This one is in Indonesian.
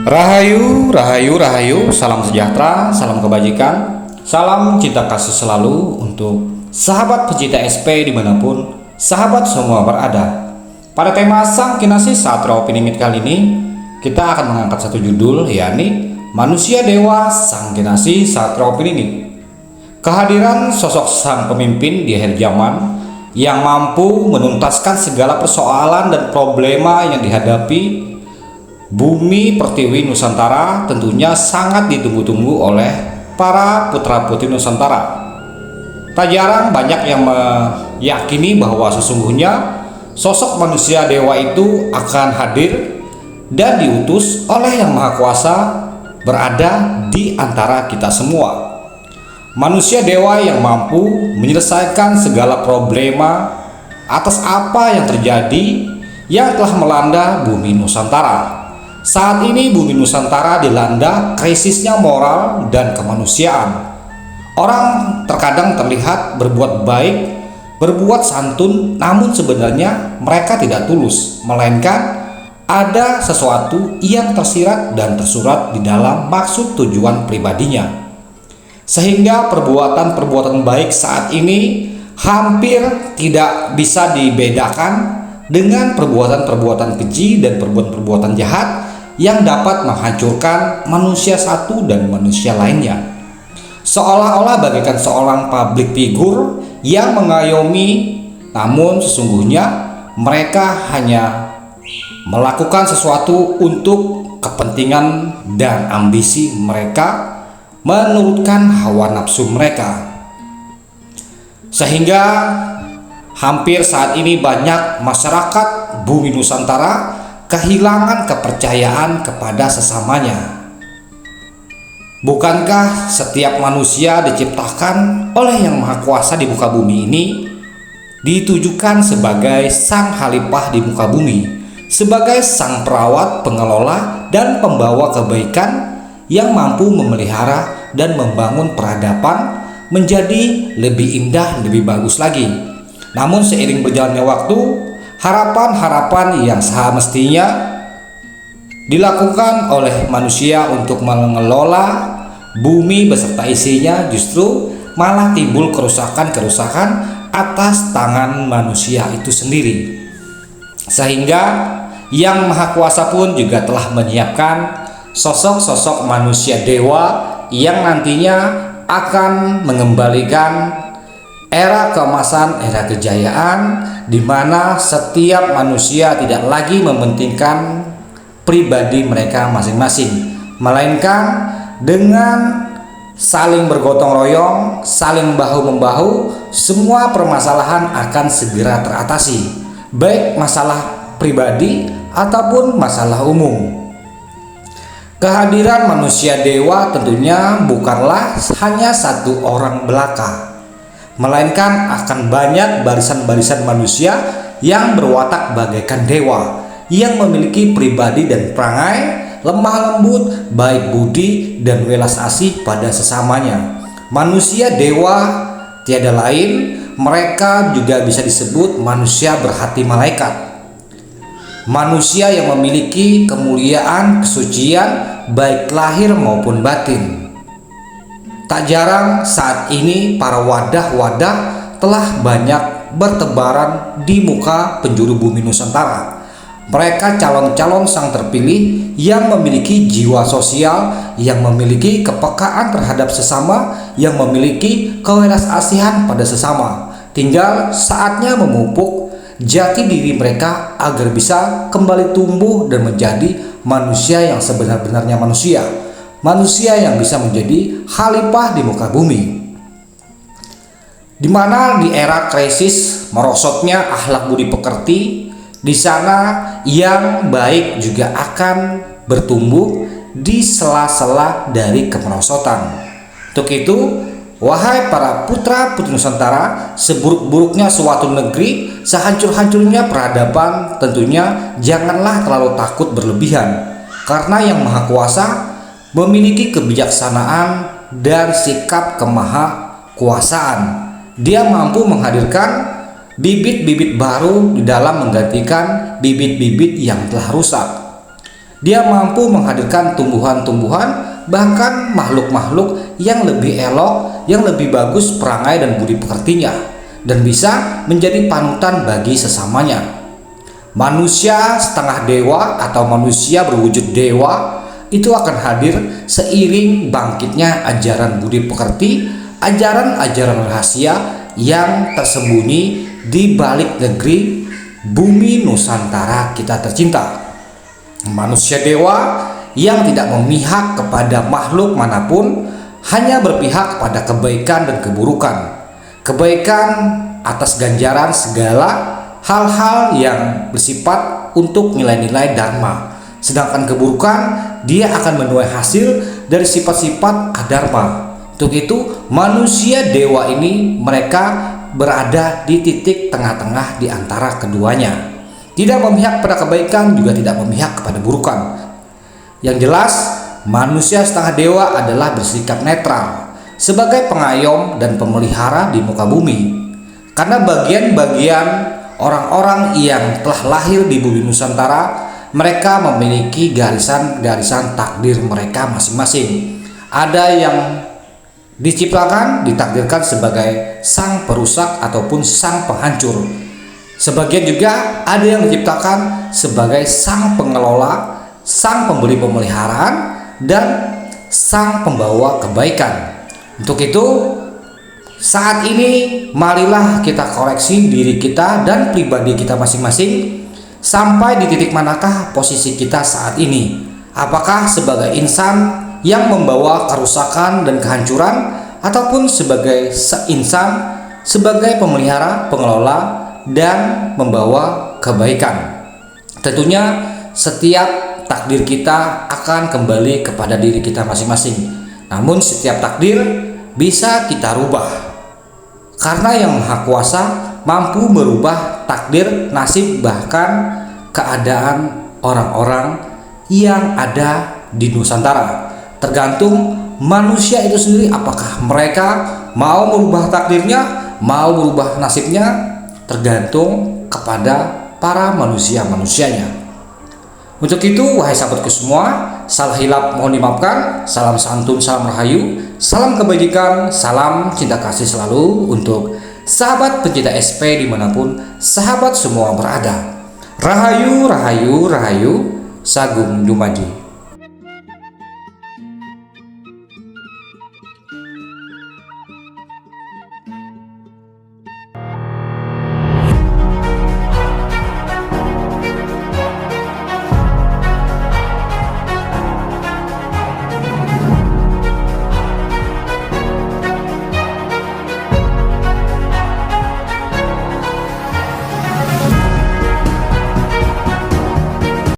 Rahayu, rahayu, rahayu, salam sejahtera, salam kebajikan, salam cinta kasih selalu untuk sahabat pecinta SP dimanapun sahabat semua berada. Pada tema Sang Kinasih Satria Opini Mit kali ini, kita akan mengangkat satu judul, yakni Manusia Dewa Sang Kinasih Satria Opini Mit. Kehadiran sosok sang pemimpin di akhir zaman yang mampu menuntaskan segala persoalan dan problema yang dihadapi Bumi Pertiwi Nusantara tentunya sangat ditunggu-tunggu oleh para putra-putri Nusantara. Tak jarang banyak yang meyakini bahwa sesungguhnya sosok manusia dewa itu akan hadir dan diutus oleh Yang Maha Kuasa berada di antara kita semua. Manusia dewa yang mampu menyelesaikan segala problema atas apa yang terjadi yang telah melanda bumi Nusantara. Saat ini bumi Nusantara dilanda krisisnya moral dan kemanusiaan. Orang terkadang terlihat berbuat baik, berbuat santun, namun sebenarnya mereka tidak tulus, melainkan ada sesuatu yang tersirat dan tersurat di dalam maksud tujuan pribadinya. Sehingga perbuatan-perbuatan baik saat ini hampir tidak bisa dibedakan dengan perbuatan-perbuatan keji dan perbuatan-perbuatan jahat yang dapat menghancurkan manusia satu dan manusia lainnya. Seolah-olah bagaikan seorang public figure yang mengayomi, namun sesungguhnya mereka hanya melakukan sesuatu untuk kepentingan dan ambisi mereka, menurutkan hawa nafsu mereka. Sehingga hampir saat ini banyak masyarakat bumi Nusantara kehilangan kepercayaan kepada sesamanya. Bukankah setiap manusia diciptakan oleh Yang Maha Kuasa di muka bumi ini ditujukan sebagai sang khalifah di muka bumi, sebagai sang perawat, pengelola, dan pembawa kebaikan yang mampu memelihara dan membangun peradaban menjadi lebih indah, lebih bagus lagi. Namun seiring berjalannya waktu, harapan-harapan yang semestinya dilakukan oleh manusia untuk mengelola bumi beserta isinya justru malah timbul kerusakan-kerusakan atas tangan manusia itu sendiri. Sehingga Yang Maha Kuasa pun juga telah menyiapkan sosok-sosok manusia dewa yang nantinya akan mengembalikan era keemasan, era kejayaan, di mana setiap manusia tidak lagi mementingkan pribadi mereka masing-masing, melainkan dengan saling bergotong royong, saling bahu-membahu, semua permasalahan akan segera teratasi, baik masalah pribadi ataupun masalah umum. Kehadiran manusia dewa tentunya bukanlah hanya satu orang belaka, melainkan akan banyak barisan-barisan manusia yang berwatak bagaikan dewa, yang memiliki pribadi dan perangai lemah lembut, baik budi dan welas asih pada sesamanya. Manusia dewa tiada lain, mereka juga bisa disebut manusia berhati malaikat. Manusia yang memiliki kemuliaan, kesucian, baik lahir maupun batin. Tak jarang saat ini para wadah-wadah telah banyak bertebaran di muka penjuru bumi Nusantara. Mereka calon-calon sang terpilih yang memiliki jiwa sosial, yang memiliki kepekaan terhadap sesama, yang memiliki kewelas-asihan pada sesama. Tinggal saatnya memupuk jati diri mereka agar bisa kembali tumbuh dan menjadi manusia yang sebenar-benarnya manusia. Manusia yang bisa menjadi khalifah di muka bumi, di mana di era krisis merosotnya akhlak budi pekerti, di sana yang baik juga akan bertumbuh di sela-sela dari kemerosotan. Untuk itu, wahai para putra putri Nusantara, seburuk-buruknya suatu negeri, sehancur-hancurnya peradaban, tentunya janganlah terlalu takut berlebihan, karena Yang Maha Kuasa memiliki kebijaksanaan dan sikap kemahakuasaan. Dia mampu menghadirkan bibit-bibit baru di dalam menggantikan bibit-bibit yang telah rusak. Dia mampu menghadirkan tumbuhan-tumbuhan, bahkan makhluk-makhluk yang lebih elok, yang lebih bagus perangai dan budi pekertinya, dan bisa menjadi panutan bagi sesamanya. Manusia setengah dewa atau manusia berwujud dewa itu akan hadir seiring bangkitnya ajaran budi pekerti, ajaran-ajaran rahasia yang tersembunyi di balik negeri bumi Nusantara kita tercinta. Manusia dewa yang tidak memihak kepada makhluk manapun, hanya berpihak pada kebaikan dan keburukan. Kebaikan atas ganjaran segala hal-hal yang bersifat untuk nilai-nilai dharma, sedangkan keburukan dia akan menuai hasil dari sifat-sifat adharma. Untuk itu manusia dewa ini mereka berada di titik tengah-tengah di antara keduanya, tidak memihak pada kebaikan, juga tidak memihak kepada keburukan. Yang jelas manusia setengah dewa adalah bersikap netral sebagai pengayom dan pemelihara di muka bumi, karena bagian-bagian orang-orang yang telah lahir di bumi Nusantara, mereka memiliki garisan-garisan takdir mereka masing-masing. Ada yang diciptakan, ditakdirkan sebagai sang perusak ataupun sang penghancur. Sebagian juga ada yang diciptakan sebagai sang pengelola, sang pemberi pemeliharaan, dan sang pembawa kebaikan. Untuk itu saat ini marilah kita koreksi diri kita dan pribadi kita masing-masing, sampai di titik manakah posisi kita saat ini. Apakah sebagai insan yang membawa kerusakan dan kehancuran, ataupun sebagai insan sebagai pemelihara, pengelola, dan membawa kebaikan. Tentunya setiap takdir kita akan kembali kepada diri kita masing-masing. Namun setiap takdir bisa kita rubah, karena Yang Maha Kuasa mampu merubah takdir, nasib, bahkan keadaan orang-orang yang ada di Nusantara. Tergantung manusia itu sendiri, apakah mereka mau merubah takdirnya, mau merubah nasibnya, tergantung kepada para manusia-manusianya. Untuk itu wahai sahabatku semua, salah hilap mohon dimaafkan, salam santun, salam rahayu, salam kebajikan, salam cinta kasih selalu untuk sahabat pencinta SP dimanapun sahabat semua berada. Rahayu, rahayu, rahayu, Sagung Dumadi.